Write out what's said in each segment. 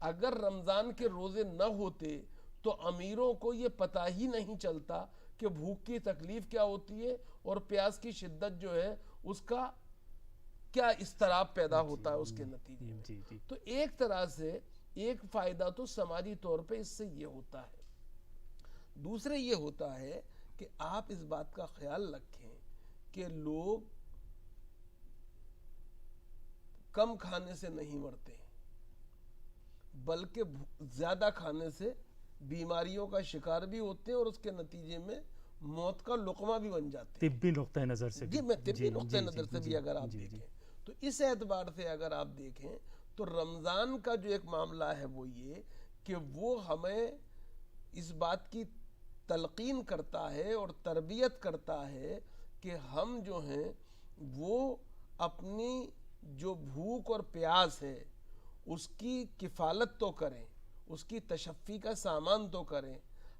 اگر رمضان کے روزے نہ ہوتے تو امیروں کو یہ پتہ ہی نہیں چلتا کہ بھوک کی تکلیف کیا ہوتی ہے اور پیاس کی شدت جو ہے اس کا کیا اضطراب پیدا ہوتا ہے اس کے نتیجے میں. جی جی تو ایک طرح سے ایک فائدہ تو سماجی طور پہ اس سے یہ ہوتا ہے. دوسرے یہ ہوتا ہے کہ آپ اس بات کا خیال رکھیں کہ لوگ کم کھانے سے نہیں مرتے بلکہ زیادہ کھانے سے بیماریوں کا شکار بھی ہوتے ہیں اور اس کے نتیجے میں موت کا لقمہ بھی بن جاتے ہیں. طبی نقطہ نظر سے جی میں طبی نقطہ نظر سے بھی اگر آپ دیکھیں تو اس اعتبار سے اگر آپ دیکھیں تو رمضان کا جو ایک معاملہ ہے وہ یہ کہ وہ ہمیں اس بات کی تلقین کرتا ہے اور تربیت کرتا ہے کہ ہم جو ہیں وہ اپنی جو بھوک اور پیاس ہے اس کی کفالت تو کریں, اس کی تشفی کا سامان تو کریں,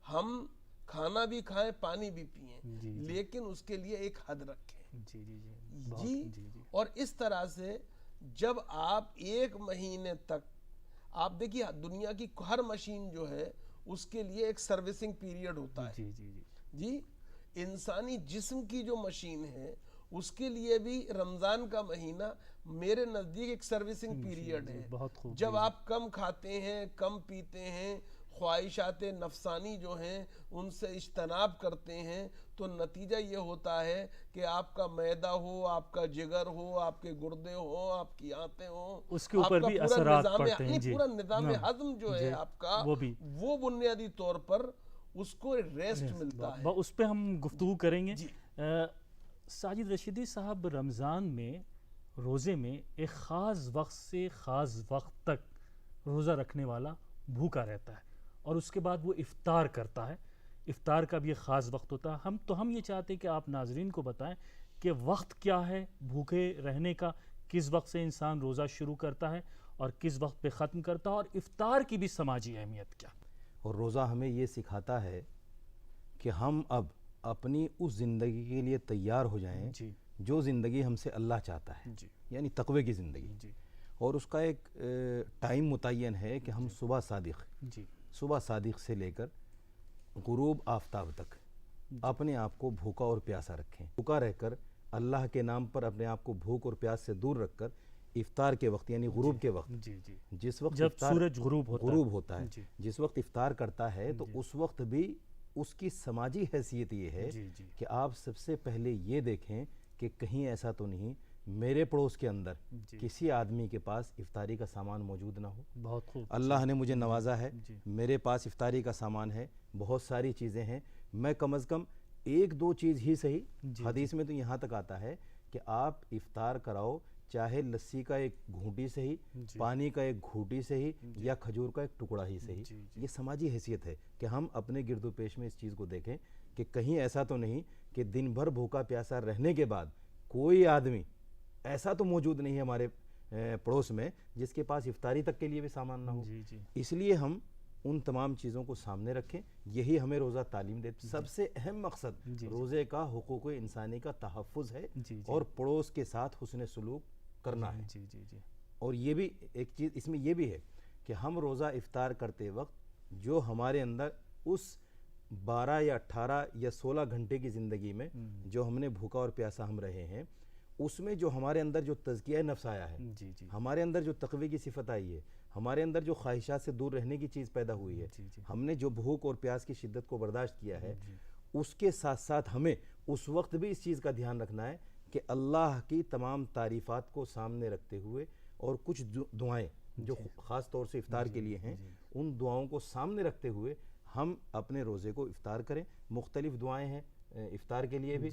ہم کھانا بھی کھائیں پانی بھی پئیں لیکن اس کے لیے ایک حد رکھیں. جی جی جی اور اس طرح سے جب آپ ایک مہینے تک آپ دیکھیے دنیا کی ہر مشین جو ہے اس کے لیے ایک سروسنگ پیریڈ ہوتا ہے. جی انسانی جسم کی جو مشین ہے اس کے لیے بھی رمضان کا مہینہ میرے نزدیک ایک سروسنگ پیریڈ ہے. جب آپ کم کھاتے ہیں, کم پیتے ہیں, خواہشات نفسانی جو ہیں ان سے اجتناب کرتے ہیں تو نتیجہ یہ ہوتا ہے کہ آپ کا معدہ ہو, آپ کا جگر ہو, آپ کے گردے ہو, آپ کی آنتیں ہوں, اس کے اوپر بھی اثرات پڑتے ہیں. پورا نظام ہضم جو ہے آپ کا وہ بنیادی طور پر اس کو ریسٹ ملتا ہے. اس پہ ہم گفتگو کریں گے. ساجد رشیدی صاحب, رمضان میں روزے میں ایک خاص وقت سے خاص وقت تک روزہ رکھنے والا بھوکا رہتا ہے اور اس کے بعد وہ افطار کرتا ہے. افطار کا بھی ایک خاص وقت ہوتا ہے. ہم یہ چاہتے ہیں کہ آپ ناظرین کو بتائیں کہ وقت کیا ہے بھوکے رہنے کا, کس وقت سے انسان روزہ شروع کرتا ہے اور کس وقت پہ ختم کرتا ہے, اور افطار کی بھی سماجی اہمیت کیا. اور روزہ ہمیں یہ سکھاتا ہے کہ ہم اب اپنی اس زندگی کے لیے تیار ہو جائیں جو زندگی ہم سے اللہ چاہتا ہے, یعنی تقوی کی زندگی. اور اس کا ایک ٹائم متعین ہے کہ ہم صبح صادق سے لے کر غروب آفتاب تک اپنے آپ کو بھوکا اور پیاسا رکھیں. بھوکا رہ کر اللہ کے نام پر اپنے آپ کو بھوک اور پیاس سے دور رکھ کر افطار کے وقت یعنی غروب کے وقت, جس وقت جب سورج غروب ہوتا ہے, جس وقت افطار کرتا ہے تو اس وقت بھی اس کی سماجی حیثیت یہ ہے کہ آپ سب سے پہلے یہ دیکھیں کہ کہیں ایسا تو نہیں میرے پڑوس کے اندر کسی آدمی کے پاس افطاری کا سامان موجود نہ ہو. بہت خوب. اللہ نے مجھے نوازا ہے, میرے پاس افطاری کا سامان ہے, بہت ساری چیزیں ہیں, میں کم از کم ایک دو چیز ہی صحیح, حدیث میں تو یہاں تک آتا ہے کہ آپ افطار کراؤ چاہے لسی کا ایک گھونٹی سے ہی, پانی کا ایک گھونٹی سے ہی, یا کھجور کا ایک ٹکڑا ہی سے ہی. یہ سماجی حیثیت ہے کہ ہم اپنے گرد و پیش میں اس چیز کو دیکھیں کہ کہیں ایسا تو نہیں کہ دن بھر بھوکا پیاسا رہنے کے بعد کوئی آدمی ایسا تو موجود نہیں ہے ہمارے پڑوس میں جس کے پاس افطاری تک کے لیے بھی سامان نہ ہو. اس لیے ہم ان تمام چیزوں کو سامنے رکھیں. یہی ہمیں روزہ تعلیم دیتا. سب سے اہم مقصد روزے کا حقوق انسانی کا تحفظ ہے اور پڑوس کے ساتھ حسن سلوک کرنا ہے. اور یہ بھی ایک چیز اس میں یہ بھی ہے کہ ہم روزہ افطار کرتے وقت جو ہمارے اندر اس 12 یا 18 یا 16 گھنٹے کی زندگی میں جو ہم نے بھوکا اور پیاسا ہم رہے ہیں, اس میں جو ہمارے اندر جو تزکیہ نفس آیا ہے, ہمارے اندر جو تقوی کی صفت آئی ہے, ہمارے اندر جو خواہشات سے دور رہنے کی چیز پیدا ہوئی ہے, ہم نے جو بھوک اور پیاس کی شدت کو برداشت کیا ہے, اس کے ساتھ ساتھ ہمیں اس وقت بھی اس چیز کا دھیان رکھنا ہے کہ اللہ کی تمام تعریفات کو سامنے رکھتے ہوئے اور کچھ دعائیں جو خاص طور سے افطار کے لیے ہیں ان دعاؤں کو سامنے رکھتے ہوئے ہم اپنے روزے کو افطار کریں. مختلف دعائیں ہیں افطار کے لیے بھی,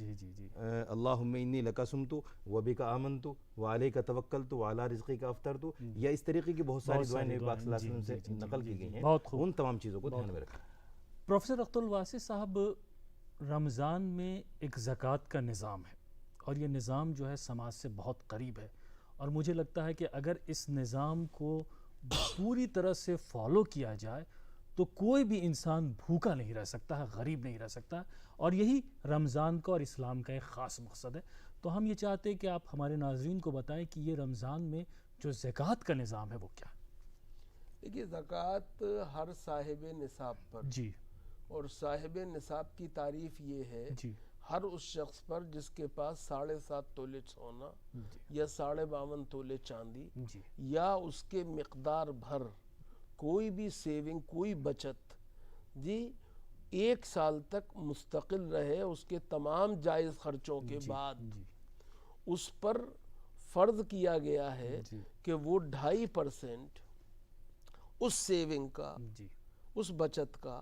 اللہم انی لکا صمت وبک آمنت وعلیک توکلت وعلی رزقک افطرت, یا اس طریقے کی بہت ساری دعائیں نبی پاک صلی اللہ علیہ وسلم سے نقل کی گئی ہیں. ان تمام چیزوں کو دھیان میں رکھیں. پروفیسر اختر الواسع صاحب, رمضان میں ایک زکوٰۃ کا نظام ہے اور یہ نظام جو ہے سماج سے بہت قریب ہے, اور مجھے لگتا ہے کہ اگر اس نظام کو پوری طرح سے فالو کیا جائے تو کوئی بھی انسان بھوکا نہیں رہ سکتا ہے, غریب نہیں رہ سکتا, اور یہی رمضان کا اور اسلام کا ایک خاص مقصد ہے. تو ہم یہ چاہتے ہیں کہ آپ ہمارے ناظرین کو بتائیں کہ یہ رمضان میں جو زکوٰۃ کا نظام ہے وہ کیا ہے. دیکھیے زکوٰۃ ہر صاحب نصاب پر جی اور صاحب نصاب کی تعریف یہ ہے جی ہر اس شخص پر جس کے پاس 7.5 تولے سونا جی یا 52.5 تولے چاندی جی یا اس کے مقدار بھر کوئی بھی سیونگ کوئی بچت جی 1 سال تک مستقل رہے اس کے تمام جائز خرچوں کے بعد، جی اس پر فرض کیا گیا ہے جی کہ وہ 2.5% اس سیونگ کا جی اس بچت کا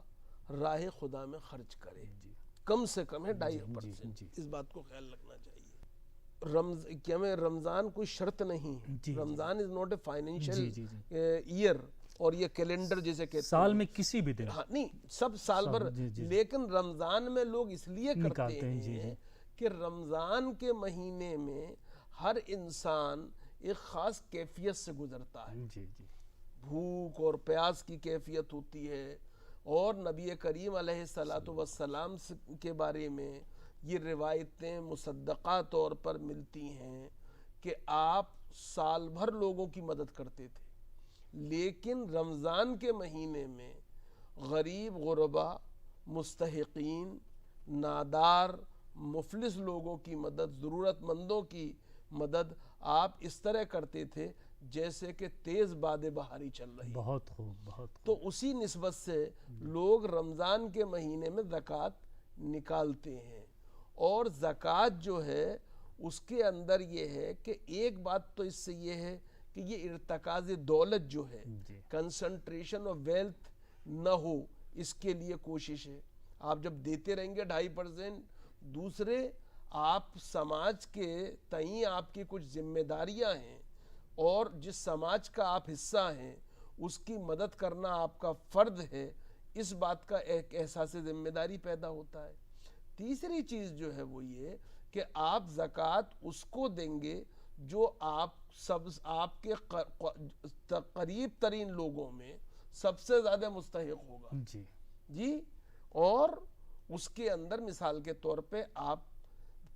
راہ خدا میں خرچ کرے، جی کم سے کم ہے جی 2.5%. جی اس بات کو خیال رکھنا چاہیے. رمضان کوئی شرط نہیں ہے. جی رمضان از ناٹ اے جی فائنینشیل جی ایئر اور یہ کیلنڈر جسے کہتے ہیں سال میں کسی بھی دن ہاں نہیں سب سال بھر، جی جی لیکن رمضان میں لوگ اس لیے کرتے نکالتے ہیں. جی ہیں کہ رمضان کے مہینے میں ہر انسان ایک خاص کیفیت سے گزرتا ہے، جی جی بھوک اور پیاس کی کیفیت ہوتی ہے، اور نبی کریم علیہ السلام کے بارے میں یہ روایتیں مصدقہ طور پر ملتی ہیں کہ آپ سال بھر لوگوں کی مدد کرتے تھے، لیکن رمضان کے مہینے میں غریب غربا، مستحقین، نادار، مفلس لوگوں کی مدد، ضرورت مندوں کی مدد آپ اس طرح کرتے تھے جیسے کہ تیز باد بہاری چل رہی. بہت خوب بہت خوب. تو اسی نسبت سے لوگ رمضان کے مہینے میں زکوٰۃ نکالتے ہیں، اور زکوٰۃ جو ہے اس کے اندر یہ ہے کہ ایک بات تو اس سے یہ ہے کہ یہ ارتکاز دولت جو ہے، کنسنٹریشن آف ویلتھ نہ ہو، اس کے لیے کوشش ہے. آپ جب دیتے رہیں گے 2.5%، دوسرے آپ سماج کے تئیں آپ کی کچھ ذمہ داریاں ہیں، اور جس سماج کا آپ حصہ ہیں اس کی مدد کرنا آپ کا فرض ہے، اس بات کا ایک احساس ذمہ داری پیدا ہوتا ہے. تیسری چیز جو ہے وہ یہ کہ آپ زکوٰۃ اس کو دیں گے جو آپ کے قریب ترین لوگوں میں سب سے زیادہ مستحق ہوگا. جی جی اور اس کے اندر مثال کے طور پہ آپ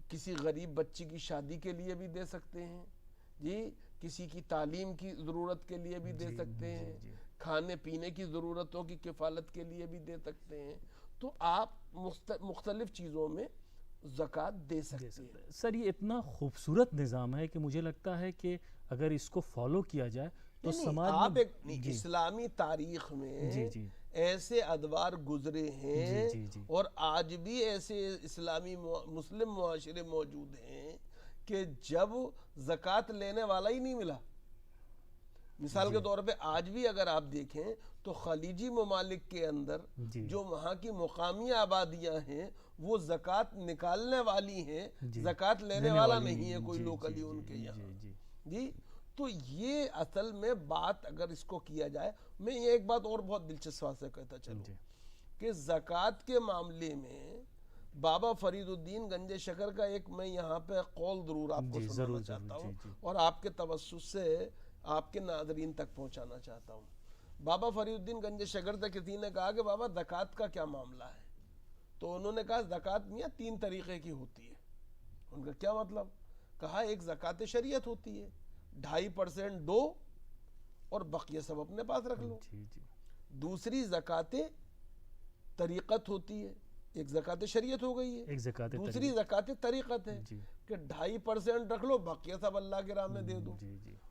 کسی غریب بچی کی شادی کے لیے بھی دے سکتے ہیں، جی کسی کی تعلیم کی ضرورت کے لیے بھی دے سکتے ہیں، کھانے پینے کی ضرورتوں کی کفالت کے لیے بھی دے سکتے ہیں. تو آپ مختلف چیزوں میں زکوٰۃ دے سکتے ہیں. سر یہ اتنا خوبصورت نظام ہے کہ مجھے لگتا ہے کہ اگر اس کو فالو کیا جائے تو سماج میں اسلامی تاریخ میں ایسے ادوار گزرے ہیں اور آج بھی ایسے اسلامی مسلم معاشرے موجود ہیں کہ جب زکوٰۃ لینے والا ہی نہیں ملا. مثال کے طور پہ آج بھی اگر آپ دیکھیں تو خلیجی ممالک کے اندر جو وہاں کی مقامی آبادیاں ہیں وہ زکوٰۃ نکالنے والی ہیں، زکوٰۃ لینے والا نہیں ہے کوئی لوکلی ان کے یہاں. جی تو یہ اصل میں بات اگر اس کو کیا جائے، میں یہ ایک بات اور بہت دلچسپ سے کہتا چلوں کہ زکوٰۃ کے معاملے میں بابا فرید الدین گنج شکر کا ایک میں یہاں پہ قول ضرور آپ کو سنانا چاہتا ہوں اور آپ کے توسط سے آپ کے ناظرین تک پہنچانا چاہتا ہوں. بابا فرید الدین گنج شکر سے کسی نے کہا کہ بابا زکوٰۃ کا کیا معاملہ ہے؟ تو انہوں نے کہا زکوٰۃ میاں 3 طریقے کی ہوتی ہے. ان کا کیا مطلب؟ کہا ایک زکوٰۃ شریعت ہوتی ہے، 2.5% دو اور بقیہ سب اپنے پاس رکھ لو. دوسری زکوٰۃ طریقت ہوتی ہے، ایک زکوٰۃ شریعت ہو گئی ہے، دوسری زکوٰۃ طریقت ہے کہ 2.5% رکھ لو بقیہ سب اللہ کی راہ میں دے دو.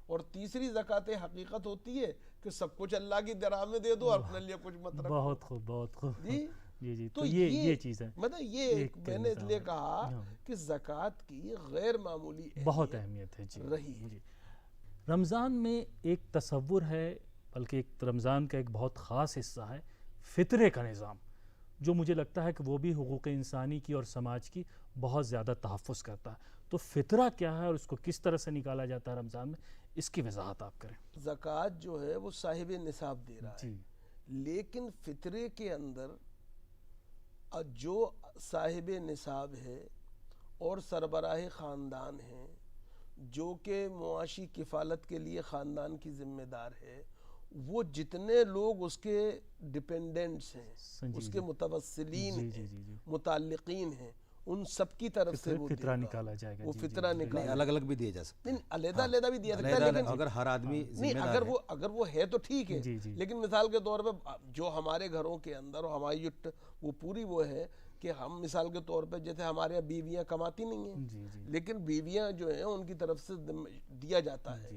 اور تیسری زکوٰۃ حقیقت ہوتی ہے کہ سب کچھ اللہ کی راہ میں دے دو اور اپنے لیے کچھ مت رکھو. بہت خوب بہت خوب. جی تو یہ چیز ہے، مطلب یہ میں نے اس لیے کہا کہ زکوٰۃ کی غیر معمولی بہت اہمیت ہے رہی ہے. رمضان میں ایک تصور ہے، بلکہ ایک رمضان کا ایک بہت خاص حصہ ہے فطرے کا نظام، جو مجھے لگتا ہے کہ وہ بھی حقوق انسانی کی اور سماج کی بہت زیادہ تحفظ کرتا ہے. تو فطرہ کیا ہے اور اس کو کس طرح سے نکالا جاتا ہے رمضان میں، اس کی وضاحت آپ کریں. زکوٰۃ جو ہے وہ صاحب نصاب دے رہا ہے، لیکن فطرے کے اندر جو صاحب نصاب ہے اور سربراہ خاندان ہیں، جو کہ معاشی کفالت کے لیے خاندان کی ذمہ دار ہے، وہ جتنے لوگ اس کے ڈیپینڈنٹس ہیں، اس کے متوسلین ہیں، متعلقین ہیں، ان سب کی طرف سے وہ فطرہ نکالا جائے گا، وہ فطرہ نکالا، الگ الگ بھی دیے جا سکتے ہیں، علیحدہ علیحدہ بھی دیا سکتا ہے، لیکن اگر ہر آدمی نہیں اگر وہ ہے تو ٹھیک ہے، لیکن مثال کے طور پہ جو ہمارے گھروں کے اندر اور ہماری وہ پوری وہ ہے کہ ہم مثال کے طور پہ جیسے ہمارے یہاں بیویاں کماتی نہیں ہیں، لیکن بیویاں جو ہیں ان کی طرف سے دیا جاتا ہے،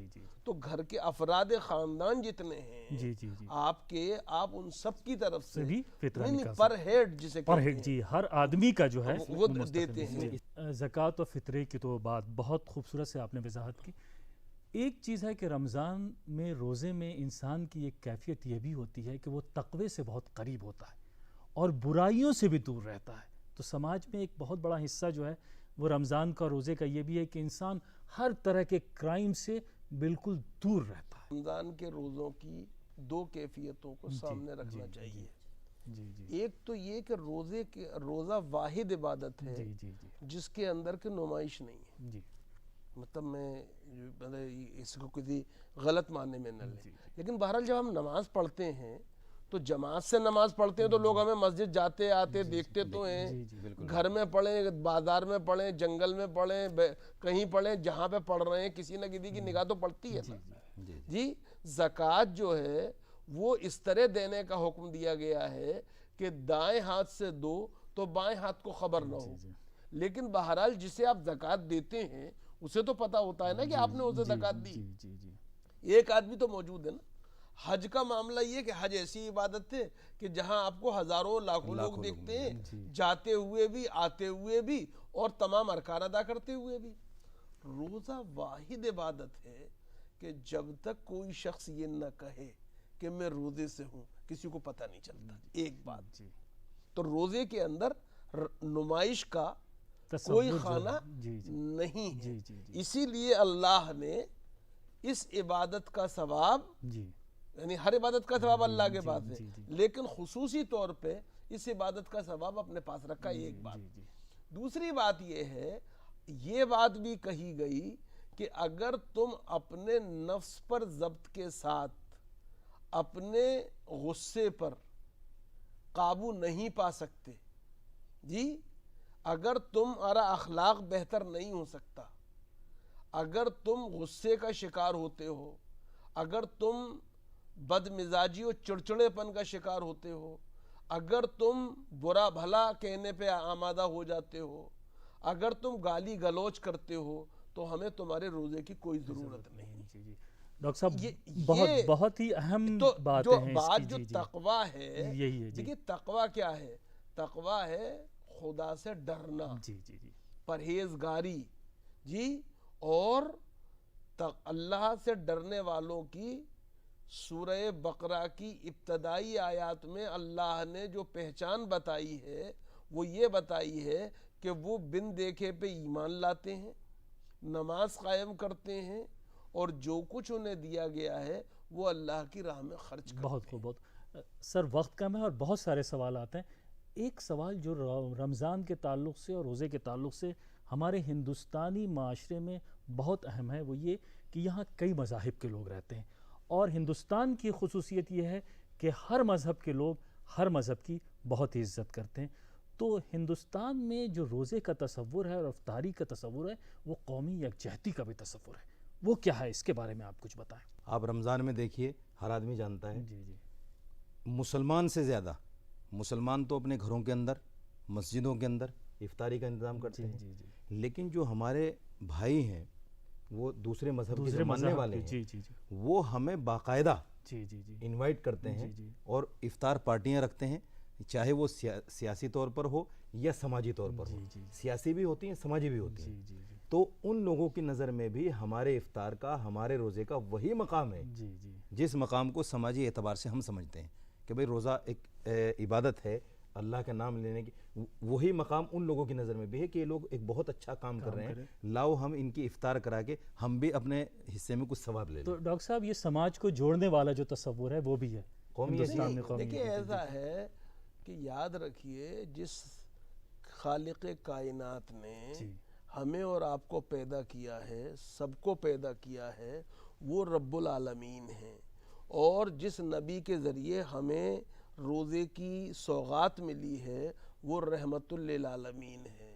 تو گھر کے افراد خاندان جتنے ہیں آپ ان سب کی طرف سے پر ہیڈ جسے جی ہر آدمی کا جو ہے وہ دیتے ہیں۔ زکوٰۃ و فطرے کی تو بات بہت خوبصورت سے آپ نے وضاحت کی۔ ایک چیز ہے کہ رمضان میں روزے میں انسان کی ایک کیفیت یہ بھی ہوتی ہے کہ وہ تقوی سے بہت قریب ہوتا ہے اور برائیوں سے بھی دور رہتا ہے، تو سماج میں ایک بہت بڑا حصہ جو ہے وہ رمضان کا روزے کا یہ بھی ہے کہ انسان ہر طرح کے کرائم سے بالکل دور رہتا ہے۔ رمضان کے روزوں کی دو کیفیتوں کو سامنے رکھنا چاہیے، ایک تو یہ کہ روزہ واحد عبادت ہے جس کے اندر کی نمائش نہیں ہے، مطلب میں اس کو کسی غلط معنی میں نہ لیں، لیکن بہرحال جب ہم نماز پڑھتے ہیں تو جماعت سے نماز پڑھتے ہیں تو لوگ ہمیں مسجد جاتے آتے دیکھتے تو ہیں، گھر میں پڑھیں، بازار میں پڑھیں، جنگل میں پڑھیں، کہیں پڑھیں، جہاں پہ پڑھ رہے ہیں کسی نہ کسی کی نگاہ تو پڑتی ہے نا۔ جی زکوٰۃ جو ہے وہ اس طرح دینے کا حکم دیا گیا ہے کہ دائیں ہاتھ سے دو تو بائیں ہاتھ کو خبر نہ ہو، لیکن بہرحال جسے آپ زکوٰۃ دیتے ہیں اسے تو پتہ ہوتا ہے نا کہ آپ نے اسے زکوٰۃ دی۔ ایک آدمی تو موجود ہے نا۔ حج کا معاملہ یہ کہ حج ایسی عبادت ہے کہ جہاں آپ کو ہزاروں لاکھوں لوگ دیکھتے ہیں، جاتے ہوئے بھی، آتے ہوئے بھی، اور تمام ارکان ادا کرتے ہوئے بھی۔ روزہ واحد عبادت ہے کہ جب تک کوئی شخص یہ نہ کہے کہ میں روزے سے ہوں کسی کو پتہ نہیں چلتا۔ ایک بات تو روزے کے اندر نمائش کا کوئی خانہ نہیں ہے، اسی لیے اللہ نے اس عبادت کا ثواب، یعنی ہر عبادت کا ثواب اللہ کے پاس ہے، لیکن خصوصی طور پہ اس عبادت کا ثواب اپنے پاس رکھا۔ ایک بات۔ دوسری بات یہ ہے، یہ بات بھی کہی گئی کہ اگر تم اپنے نفس پر ضبط کے ساتھ اپنے غصے پر قابو نہیں پا سکتے، جی اگر تمہارا اخلاق بہتر نہیں ہو سکتا، اگر تم غصے کا شکار ہوتے ہو، اگر تم بد مزاجی و چڑچڑے پن کا شکار ہوتے ہو، اگر تم برا بھلا کہنے پہ آمادہ ہو جاتے ہو، اگر تم گالی گلوچ کرتے ہو، تو ہمیں تمہارے روزے کی کوئی ضرورت نہیں۔ ڈاکٹر صاحب بہت ہی اہم بات ہے جو تقویٰ ہے، دیکھیے تقویٰ کیا ہے؟ تقویٰ ہے خدا سے ڈرنا، پرہیزگاری، جی، اور اللہ سے ڈرنے والوں کی سورہ بقرہ کی ابتدائی آیات میں اللہ نے جو پہچان بتائی ہے وہ یہ بتائی ہے کہ وہ بن دیکھے پہ ایمان لاتے ہیں، نماز قائم کرتے ہیں، اور جو کچھ انہیں دیا گیا ہے وہ اللہ کی راہ میں خرچ کرتے ہیں۔ بہت سر وقت کم ہے اور بہت سارے سوالات ہیں۔ ایک سوال جو رمضان کے تعلق سے اور روزے کے تعلق سے ہمارے ہندوستانی معاشرے میں بہت اہم ہے، وہ یہ کہ یہاں کئی مذاہب کے لوگ رہتے ہیں، اور ہندوستان کی خصوصیت یہ ہے کہ ہر مذہب کے لوگ ہر مذہب کی بہت ہی عزت کرتے ہیں۔ تو ہندوستان میں جو روزے کا تصور ہے اور افطاری کا تصور ہے وہ قومی یکجہتی کا بھی تصور ہے، وہ کیا ہے؟ اس کے بارے میں آپ کچھ بتائیں۔ آپ رمضان میں دیکھیے ہر آدمی جانتا ہے، مسلمان سے زیادہ مسلمان تو اپنے گھروں کے اندر، مسجدوں کے اندر افطاری کا انتظام کرتے ہیں، لیکن جو ہمارے بھائی ہیں وہ دوسرے مذہب کے ماننے والے ہیں، وہ ہمیں باقاعدہ انوائٹ کرتے ہیں اور افطار پارٹیاں رکھتے ہیں، چاہے وہ سیاسی طور پر ہو یا سماجی طور پر ہو، سیاسی بھی ہوتی ہیں سماجی بھی ہوتی ہیں، تو ان لوگوں کی نظر میں بھی ہمارے افطار کا، ہمارے روزے کا وہی مقام ہے جس مقام کو سماجی اعتبار سے ہم سمجھتے ہیں کہ بھئی روزہ ایک عبادت ہے اللہ کا نام لینے کی، وہی مقام ان لوگوں کی نظر میں بھی ہے کہ یہ لوگ ایک بہت اچھا کام کر رہے ہیں، لاؤ ہم ان کی افطار کرا کے ہم بھی اپنے حصے میں کچھ ثواب لے لیں۔ تو ڈاکٹر صاحب یہ سماج کو جوڑنے والا جو تصور ہے وہ بھی ہے ہندوستان میں۔ دیکھیے ایسا ہے کہ یاد رکھیے جس خالق کائنات نے ہمیں اور آپ کو پیدا کیا ہے، سب کو پیدا کیا ہے، وہ رب العالمین ہے، اور جس نبی کے ذریعے ہمیں روزے کی سوغات ملی ہے وہ رحمت للعالمین ہے،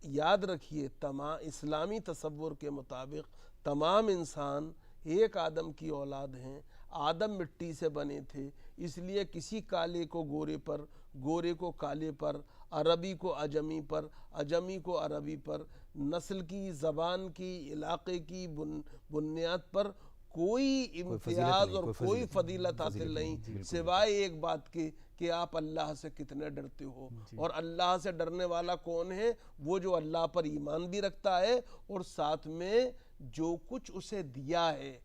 یاد رکھیے تمام اسلامی تصور کے مطابق تمام انسان ایک آدم کی اولاد ہیں، آدم مٹی سے بنے تھے، اس لیے کسی کالے کو گورے پر، گورے کو کالے پر، عربی کو اجمی پر، اجمی کو عربی پر، نسل کی، زبان کی، علاقے کی بنیاد پر کوئی امتیاز اور کوئی فضیلت حاصل نہیں، سوائے ایک بات کے کہ آپ اللہ سے کتنے ڈرتے ہو۔ اور اللہ سے ڈرنے والا کون ہے؟ وہ جو اللہ پر ایمان بھی رکھتا ہے اور ساتھ میں جو کچھ اسے دیا ہے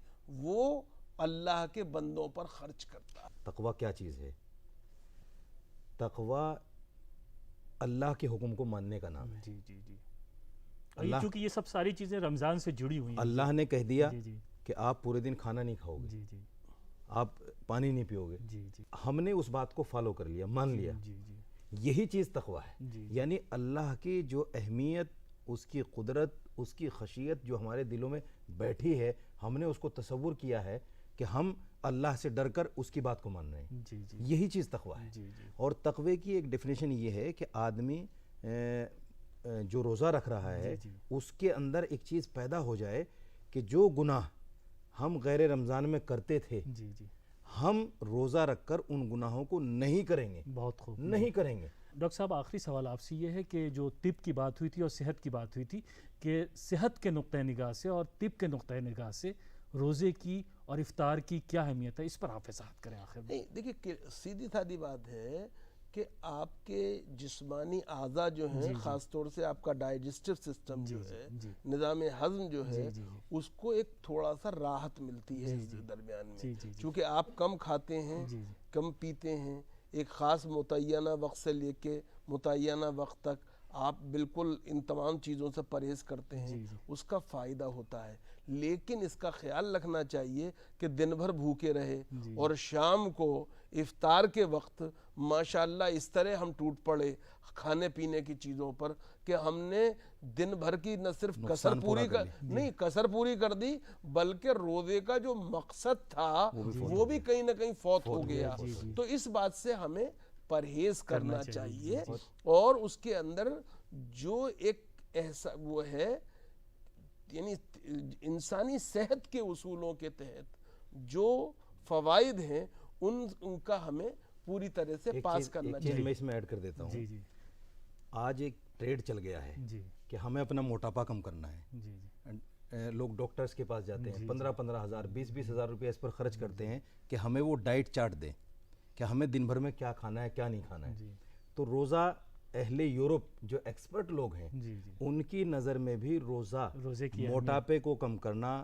وہ اللہ کے بندوں پر خرچ کرتا ہے۔ تقویٰ کیا چیز ہے؟ تقویٰ اللہ کے حکم کو ماننے کا نام ہے۔ جی جی جی، چونکہ یہ سب ساری چیزیں رمضان سے جڑی ہوئی ہیں۔ اللہ نے کہہ دیا کہ آپ پورے دن کھانا نہیں کھاؤ گے، آپ پانی نہیں پیو گے، ہم نے اس بات کو فالو کر لیا، مان لیا، یہی چیز تقویٰ ہے۔ یعنی اللہ کی جو اہمیت، اس کی قدرت، اس کی خشیت جو ہمارے دلوں میں بیٹھی ہے، ہم نے اس کو تصور کیا ہے کہ ہم اللہ سے ڈر کر اس کی بات کو مان رہے ہیں، یہی چیز تقویٰ ہے۔ اور تقوی کی ایک ڈیفینیشن یہ ہے کہ آدمی جو روزہ رکھ رہا ہے اس کے اندر ایک چیز پیدا ہو جائے کہ جو گناہ ہم غیر رمضان میں کرتے تھے ہم روزہ رکھ کر ان گناہوں کو نہیں کریں گے، بہت خوب، نہیں کریں گے۔ ڈاکٹر صاحب آخری سوال آپ سے یہ ہے کہ جو طب کی بات ہوئی تھی اور صحت کی بات ہوئی تھی، کہ صحت کے نقطہ نگاہ سے اور طب کے نقطہ نگاہ سے روزے کی اور افطار کی کیا اہمیت ہے، اس پر آپ وضاحت کریں آخر میں۔ نہیں دیکھیے، سیدھی سادھی بات ہے کہ آپ کے جسمانی اعضاء جو ہیں، خاص طور سے آپ کا ڈائجسٹو سسٹم جو ہے، نظام ہضم جو ہے، اس کو ایک تھوڑا سا راحت ملتی ہے اس درمیان میں، چونکہ آپ کم کھاتے ہیں، کم پیتے ہیں، ایک خاص متعینہ وقت سے لے کے متعینہ وقت تک آپ بالکل ان تمام چیزوں سے پرہیز کرتے ہیں، اس کا فائدہ ہوتا ہے۔ لیکن اس کا خیال رکھنا چاہیے کہ دن بھر بھوکے رہے اور شام کو افطار کے وقت ماشاءاللہ اس طرح ہم ٹوٹ پڑے کھانے پینے کی چیزوں پر کہ ہم نے دن بھر کی نہ صرف کسر پوری کر دی بلکہ روزے کا جو مقصد تھا وہ بھی کہیں نہ کہیں فوت ہو گیا۔ تو اس بات سے ہمیں پرہیز کرنا چاہیے، اور اس کے اندر جو ایک وہ ہے، یعنی انسانی صحت کے اصولوں کے تحت جو فوائد ہیں ان کا ہمیں پوری طرح سے پاس کرنا چاہیے۔ میں اس میں ایڈ کر دیتا ہوں، آج ایک ٹریڈ چل گیا ہے کہ ہمیں اپنا موٹاپا کم کرنا ہے، لوگ ڈاکٹرز کے پاس جاتے ہیں، 15-15 ہزار 20-20 ہزار روپے اس پر خرچ کرتے ہیں کہ ہمیں وہ ڈائٹ چارٹ دیں کہ ہمیں دن بھر میں کیا کھانا ہے کیا نہیں کھانا ہے۔ تو روزہ اہل یورپ جو ایکسپرٹ لوگ ہیں ان کی نظر میں بھی روزہ موٹاپے کو کم کرنا،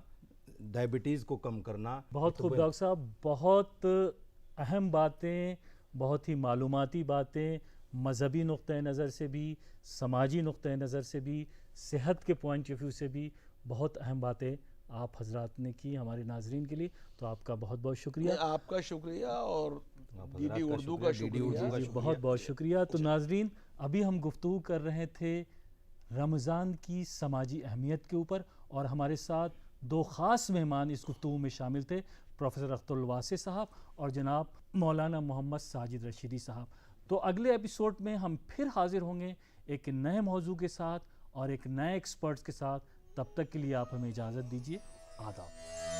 ڈائبٹیز کو کم کرنا۔ بہت خوب ڈاکٹر صاحب، بہت اہم باتیں، بہت ہی معلوماتی باتیں، مذہبی نقطہ نظر سے بھی، سماجی نقطہ نظر سے بھی، صحت کے پوائنٹ آف ویو سے بھی بہت اہم باتیں آپ حضرات نے کی ہمارے ناظرین کے لیے، تو آپ کا بہت بہت شکریہ۔ آپ کا شکریہ اور ڈی ڈی اردو کا شکریہ، بہت بہت شکریہ۔ تو ناظرین، ابھی ہم گفتگو کر رہے تھے رمضان کی سماجی اہمیت کے اوپر، اور ہمارے ساتھ دو خاص مہمان اس گفتگو میں شامل تھے، پروفیسر اختر الواسع صاحب اور جناب مولانا محمد ساجد رشیدی صاحب۔ تو اگلے ایپیسوڈ میں ہم پھر حاضر ہوں گے ایک نئے موضوع کے ساتھ اور ایک نئے ایکسپرٹس کے ساتھ۔ تب تک کے لیے آپ ہمیں اجازت دیجیے، آداب۔